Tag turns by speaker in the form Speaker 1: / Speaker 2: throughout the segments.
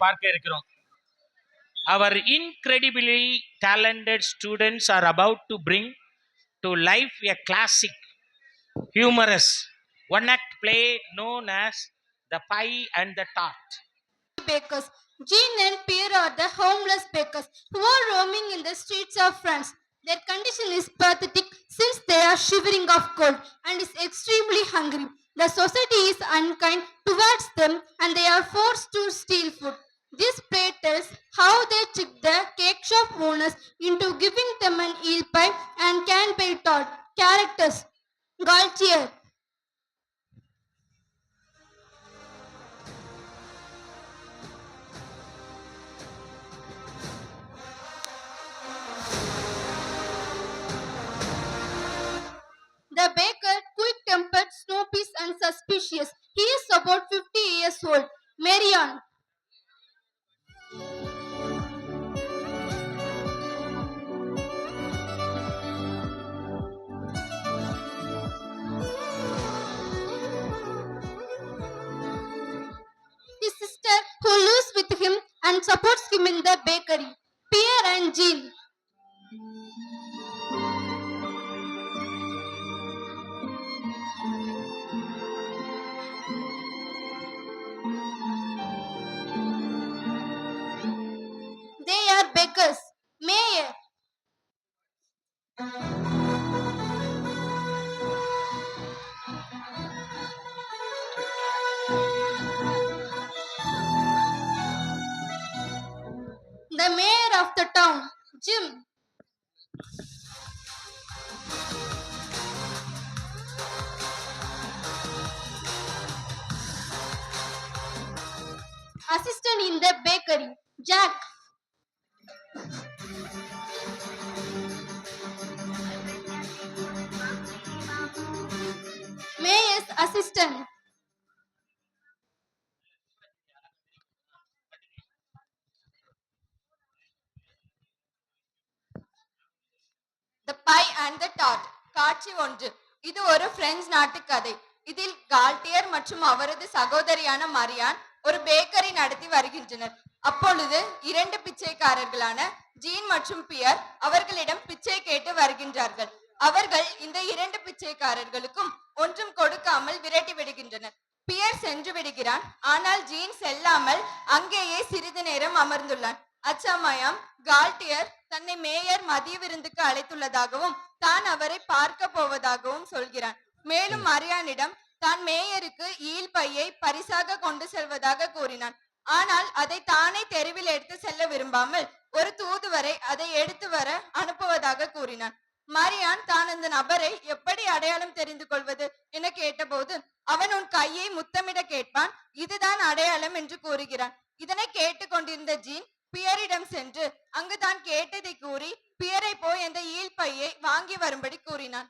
Speaker 1: பார்க்க இருக்கிறோம். Our incredibly talented students are about to bring to life a classic, humorous, one-act play known as The Pie and the Tart.
Speaker 2: Bakers. Jean and Pierre are the homeless bakers who are roaming in the streets of France. Their condition is pathetic since they are shivering of cold and is extremely hungry. The society is unkind towards them and they are forced to steal food. This play tells how they trick the cake shop owners into giving them an eel pie and candy tart. Characters: Gaultier, the baker, quick-tempered, snoopish and suspicious. He is about 50 years old. Marion, his sister who lives with him and supports him in the bakery. Pierre and Jean, they are bakers. Mayor, the mayor of the town. Jim, assistant in the bakery. Jack, mayor's assistant.
Speaker 3: The pie and the dot. காட்சி 1. இது ஒரு French நாட்டு கதை. இதில் கால்டியர் மற்றும் அவரது சகோதரியான மரியான் ஒரு bakery நடத்தி வருகின்றனர். அப்பொழுது 2 பிச்சைக்காரர்களான ஜீன் மற்றும் பியர் அவர்களிடம் பிச்சை கேட்டு வருகின்றார்கள். அவர்கள் இந்த 2 பிச்சைக்காரர்களுக்கும் ஒன்றும் கொடுக்காமல் விரட்டி விடுகின்றனர். பியர் சென்று விடுகிறான். ஆனால் ஜீன் செல்லாமல் அங்கேயே சிறிது நேரம் அமர்ந்துள்ளான். அச்சமயம் கால்டியர் தன்னை மேயர் மதிய விருந்துக்கு அழைத்துள்ளதாகவும் தான் அவரை பார்க்க போவதாகவும் சொல்கிறான். மேலும் மரியானிடம் தான் மேயருக்கு ஈல் பையை பரிசாக கொண்டு செல்வதாக கூறினான். ஆனால் அதை தானே தெருவில் எடுத்து செல்ல விரும்பாமல் ஒரு தூதுவரை அதை எடுத்து வர அனுப்புவதாக கூறினான். மரியான் தான் அந்த நபரை எப்படி அடையாளம் தெரிந்து கொள்வது என கேட்டபோது அவன் உன் கையை முத்தமிட கேட்பான், இதுதான் அடையாளம் என்று கூறுகிறான். இதனை கேட்டுக்கொண்டிருந்த ஜீன் பியரிடம் சென்று அங்கு தான் கேட்டதை கூறி பியரை போய் அந்த ஈல் பையை வாங்கி வரும்படி கூறினான்.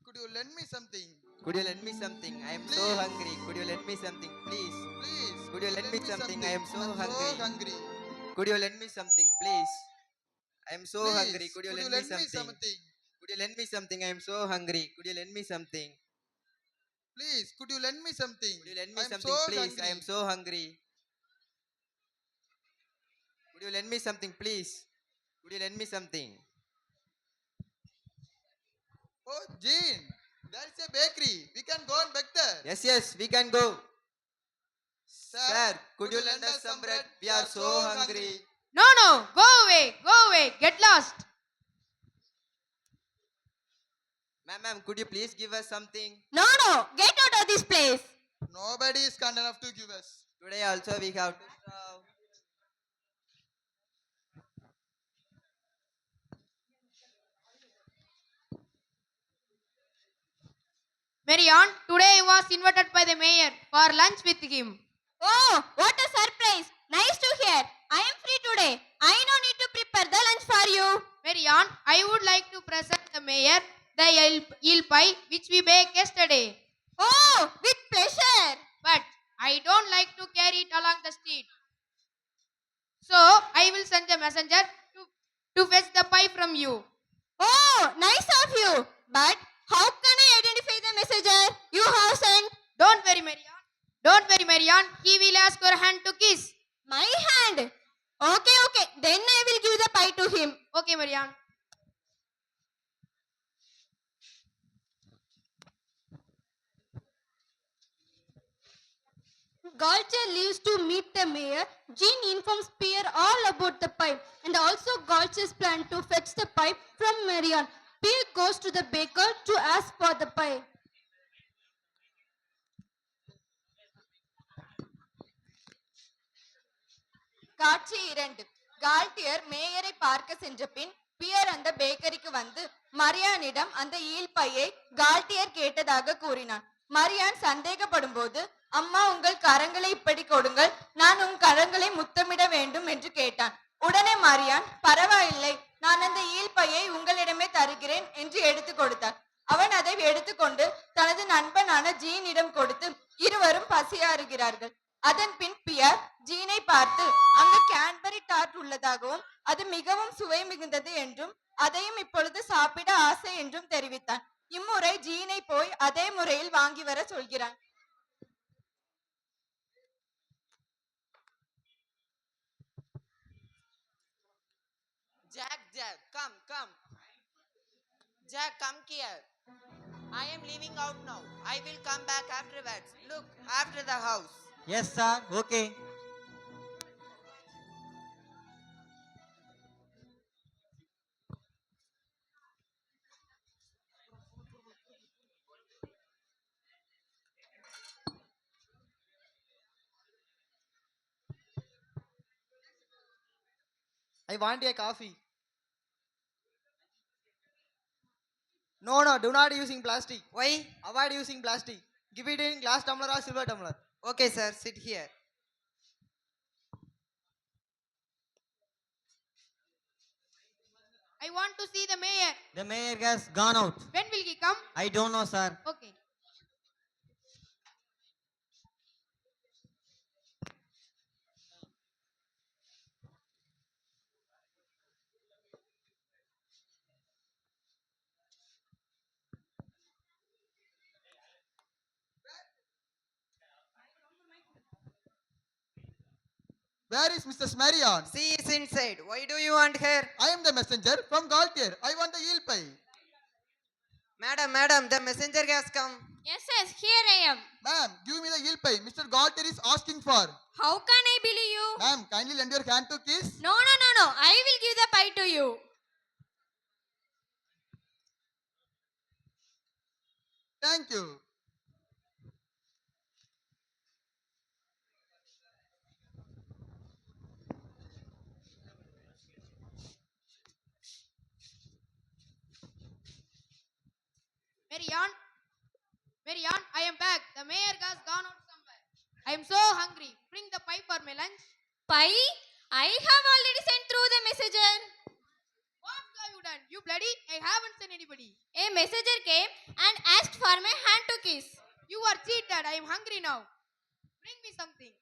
Speaker 4: Could you lend me something?
Speaker 5: Could you lend me something? I am so
Speaker 4: Please.
Speaker 5: hungry. Could you lend me something, please?
Speaker 4: Please.
Speaker 5: Could you lend me something? I am so
Speaker 4: I'm
Speaker 5: hungry.
Speaker 4: so hungry.
Speaker 5: Could you lend me something, please? I am so
Speaker 4: Please,
Speaker 5: hungry. Could you lend me something?
Speaker 4: something?
Speaker 5: Could you lend me something? I am so hungry. Could you lend me something?
Speaker 4: Please, could you lend me something?
Speaker 5: Could you lend me
Speaker 4: I'm
Speaker 5: something,
Speaker 4: so
Speaker 5: please? I am
Speaker 4: hungry.
Speaker 5: so hungry. Could you lend me something, please? Could you lend me something?
Speaker 4: Oh, Jean, there is a bakery. We can go and bake there.
Speaker 5: Yes, we can go.
Speaker 4: Sir,
Speaker 5: Could you lend us some bread? We are so hungry.
Speaker 6: No, go away, get lost.
Speaker 5: Ma'am, could you please give us something?
Speaker 2: No, get out of this place.
Speaker 4: Nobody is kind enough to give us.
Speaker 5: Today also we have to serve.
Speaker 6: Marion, today I was invited by the mayor for lunch with him.
Speaker 2: Oh, what a surprise. Nice to hear. I am free today. I no need to prepare the lunch for you.
Speaker 6: Marion, I would like to present the mayor the eel pie which we baked yesterday.
Speaker 2: Oh, with pleasure.
Speaker 6: But I don't like to carry it along the street. So I will send a messenger to fetch the pie from you.
Speaker 2: Oh, nice of you. But how can I identify the messenger you have sent?
Speaker 6: Don't worry, Marion. Don't worry, Marian. He will ask your hand to kiss.
Speaker 2: My hand. Okay, okay. Then I will give the pie to him.
Speaker 6: Okay, Marian.
Speaker 2: Galcher leaves to meet the mayor. Jean informs Pierre all about the pie and also Galcher's plan to fetch the pie from Marian. Pierre goes to the baker to ask for the pie.
Speaker 3: காட்சி 2. கால்டியர் மேயரை பார்க்க சென்ற பின் pier அந்த பேக்கரிக்கு வந்து மரியானிடம் அந்த ஈல்பையை கால்டியர் கேட்டதாக கூறினான். மரியான் சந்தேகப்படும் போது, அம்மா உங்கள் கரங்களை இப்படி கொடுங்கள், நான் உன் கரங்களை முத்தமிட வேண்டும் என்று கேட்டான். உடனே மரியான், பரவாயில்லை, நான் அந்த ஈல்பையை உங்களிடமே தருகிறேன் என்று எடுத்து கொடுத்தார். அவன் அதை எடுத்துக்கொண்டு தனது நண்பனான ஜீனிடம் கொடுத்து இருவரும் பசியாறுகிறார்கள். அதன் பின் பியர் ஜீனை பார்த்து அங்கு கேன்பரி டார்ட் உள்ளதாகவும் அது மிகவும் சுவை மிகுந்தது என்றும் அதையும் இப்பொழுது சாப்பிட ஆசை என்றும் தெரிவித்தான். இம்முறை ஜீனை போய் அதே முறையில் வாங்கி வர சொல்கிறான்.
Speaker 7: Jack, Jack, come. Jack, come here. I am leaving out now. I will come back afterwards. Look, after the house.
Speaker 5: Yes, sir. Okay.
Speaker 4: I want a coffee.
Speaker 5: No, do not using plastic.
Speaker 7: Why?
Speaker 5: Avoid using plastic. Give it in glass tumbler or silver tumbler.
Speaker 7: Okay, sir, sit here.
Speaker 6: I want to see the mayor.
Speaker 5: The mayor has gone out.
Speaker 6: When will he come?
Speaker 5: I don't know, sir.
Speaker 6: Okay.
Speaker 4: Where is Mrs. Marion?
Speaker 7: She is inside. Why do you want her?
Speaker 4: I am the messenger from Galtier. I want the eel pie.
Speaker 7: Madam, the messenger has come.
Speaker 2: Yes, here I am.
Speaker 4: Ma'am, give me the eel pie. Mr. Galtier is asking for.
Speaker 2: How can I believe you?
Speaker 4: Ma'am, kindly lend your hand to kiss.
Speaker 2: No. I will give the pie to you.
Speaker 4: Thank you.
Speaker 6: Marian, I am back. The mayor has gone out somewhere. I am so hungry. Bring the pie for my lunch.
Speaker 2: Pie? I have already sent through the messenger.
Speaker 6: What have you done? You bloody! I haven't sent anybody.
Speaker 2: A messenger came and asked for my hand to kiss.
Speaker 6: You are cheated. I am hungry now. Bring me something.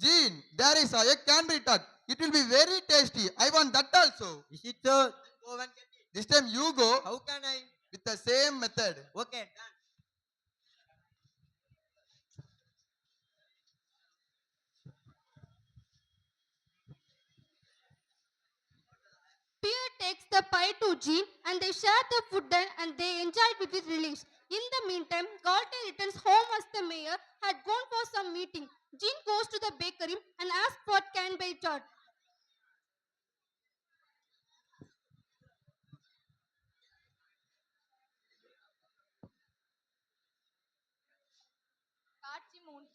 Speaker 4: Jean, there is a Canberry tart. It will be very tasty. I want that also.
Speaker 5: Is it so? Go and get it.
Speaker 4: This time you go
Speaker 5: How can I?
Speaker 4: with the same method.
Speaker 5: Okay, done.
Speaker 2: Pierre takes the pie to Jean and they share the food and they enjoy it with relief. In the meantime, Galtier returns home as the mayor had gone for some meeting. Jean goes to the bakery and asks for Canberry tart.
Speaker 3: காட்சி 3.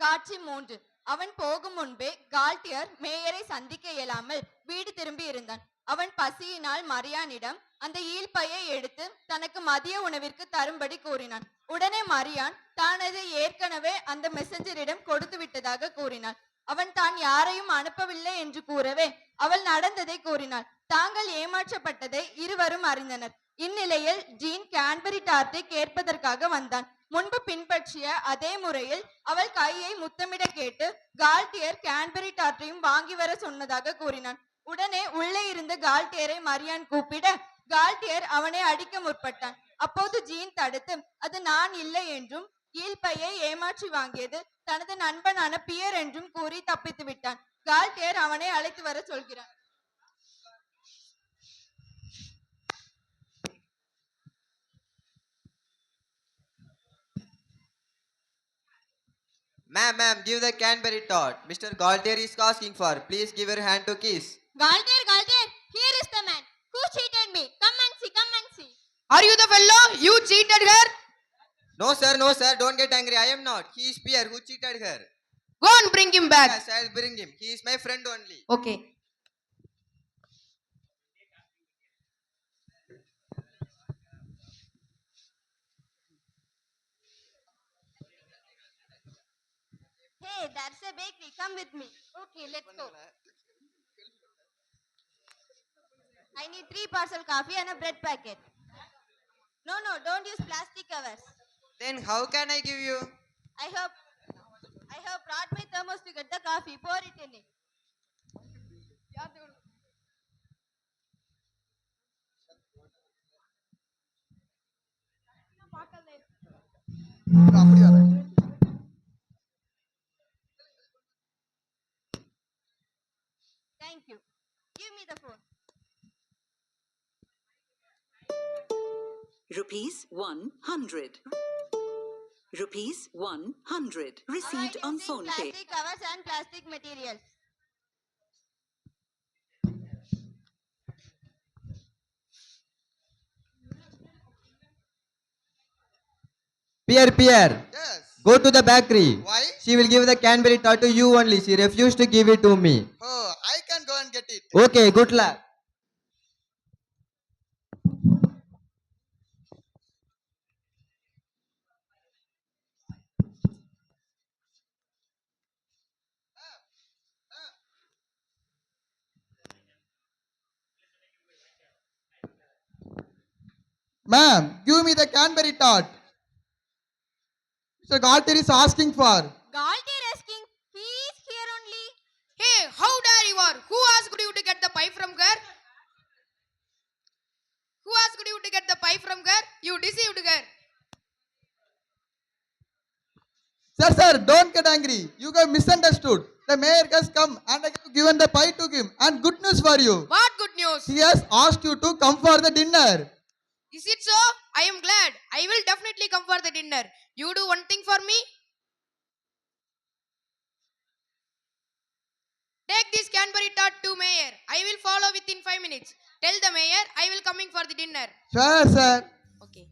Speaker 3: காட்சி 3. அவன் போகும் முன்பே கால்டியர் மேயரை சந்திக்க இயலாமல் வீடு திரும்பி இருந்தான். அவன் பசியினால் மரியானிடம் அந்த ஈல்பையை எடுத்து தனக்கு மதிய உணவிற்கு தரும்படி கூறினான். உடனே மரியான் தான் அதை ஏற்கனவே அந்த மெசஞ்சரிடம் கொடுத்து விட்டதாக கூறினாள். அவன் தான் யாரையும் அனுப்பவில்லை என்று கூறவே அவள் நடந்ததை கூறினாள். தாங்கள் ஏமாற்றப்பட்டதை இருவரும் அறிந்தனர். இந்நிலையில் ஜீன் கேன்பரி டார்ட்டை கேட்பதற்காக வந்தான். முன்பு பின்பற்றிய அதே முறையில் அவள் கையை முத்தமிட கேட்டு கால்டியர் கேன்பரி டார்ட்டையும் வாங்கி வர சொன்னதாக கூறினான். உடனே உள்ளே இருந்த கால்டியரை மரியான் கூப்பிட கால்டியர் அவனை அடிக்க முற்பட்டான். அப்போது ஜீன் தடுத்து அது நான் இல்லை என்றும் ஈல்பையை ஏமாற்றி வாங்கியது தனது நண்பனான பியர் என்றும் கூறி தப்பித்து விட்டான். கால்டியர் அவனை அழைத்து வர சொல்கிறான்.
Speaker 5: Ma'am, give the Canberry tart. Mr. Galtier is asking for. Please give your hand to kiss.
Speaker 2: Galtier, here is the man who cheated me. Come and see.
Speaker 6: Are you the fellow? You cheated her?
Speaker 5: No, sir. Don't get angry. I am not. He is Pierre who cheated her.
Speaker 6: Go and bring him back.
Speaker 5: Yes, I'll bring him. He is my friend only.
Speaker 6: Okay.
Speaker 2: Hey, that's a bakery. Come with me. Okay, let's go. I need 3 parcel coffee and a bread packet. No, don't use plastic covers.
Speaker 5: Then how can I give you?
Speaker 2: I have brought my thermos to get the coffee. Pour it in it.
Speaker 4: அப்படியா?
Speaker 2: Thank you. Give me the phone.
Speaker 8: Rupees 100. Rupees 100 received on
Speaker 2: Using
Speaker 8: phone pay.
Speaker 2: plastic covers and plastic materials.
Speaker 5: Pierre,
Speaker 4: Yes.
Speaker 5: go to the bakery.
Speaker 4: Why?
Speaker 5: She will give the Canberry tart to you only. She refused to give it to me.
Speaker 4: Oh, I can go and get it.
Speaker 5: Okay, good luck.
Speaker 4: Ma'am, give me the Canberry tart. Mr. Galtier is asking for.
Speaker 2: Galtier asking, he is here only.
Speaker 6: Hey, how dare you are? Who asked you to get the pie from her? Who asked you to get the pie from her? You deceived her.
Speaker 4: Sir, don't get angry. You got misunderstood. The mayor has come and I have given the pie to him. And good news for you.
Speaker 6: What good news?
Speaker 4: He has asked you to come for the dinner.
Speaker 6: Is it so? I am glad. I will definitely come for the dinner. You do one thing for me. Take this Canberry tart to mayor. I will follow within 5 minutes. Tell the mayor I will coming for the dinner.
Speaker 4: Sure, sir.
Speaker 6: Okay.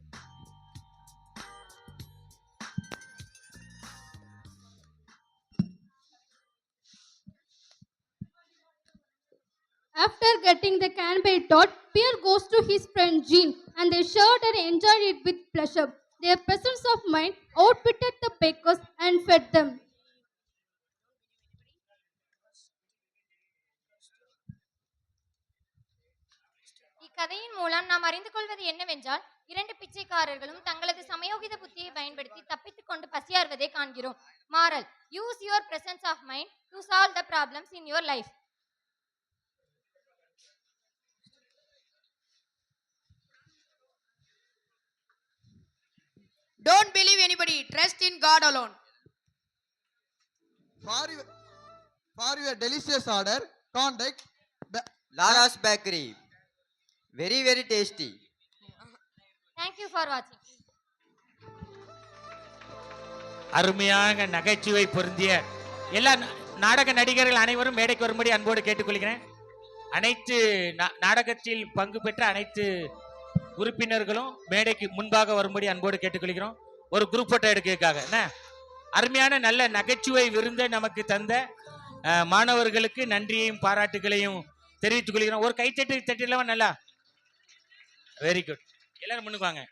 Speaker 2: After getting the Canberry tart, Pierre goes to his friend Jean and they shared and enjoyed it with pleasure. Their presence of mind outwitted the bakers and fed them.
Speaker 9: இக்கதையின் மூலம் நாம் அறிந்து கொள்வது என்னவென்றால் 2 பிச்சைக்காரர்களும் தங்களது சமயோகித புத்தியை பயன்படுத்தி தப்பித்துக் கொண்டு பசியாறுவதை காண்கிறோம். Moral: use your presence of mind to solve the problems in your life.
Speaker 6: Don't believe anybody. Trust in God alone.
Speaker 4: For your delicious order, contact
Speaker 5: Lara's Bakery. Very, very tasty.
Speaker 9: Thank you for watching.
Speaker 1: அருமையாக நகைச்சுவை பொருந்திய எல்லா நாடக நடிகர்கள் அனைவரும் மேடைக்கு வரும்படி அன்போடு கேட்டுக்கொள்கிறேன். அனைத்து நாடகத்தில் பங்கு பெற்ற அனைத்து உறுப்பினர்களும் மேடைக்கு முன்பாக வரும்படி அன்போடு கேட்டுக்கொள்கிறோம். ஒரு குரூப் போட்டோ எடுக்கிறதுக்காக என்ன அருமையான நல்ல நகைச்சுவை விருந்தை நமக்கு தந்த மாணவர்களுக்கு நன்றியையும் பாராட்டுகளையும் தெரிவித்துக் கொள்கிறோம். ஒரு கைத்தட்டு தட்டிடலாமா? நல்லா, வெரி குட். எல்லாரும் முன்னுக்கு வாங்க.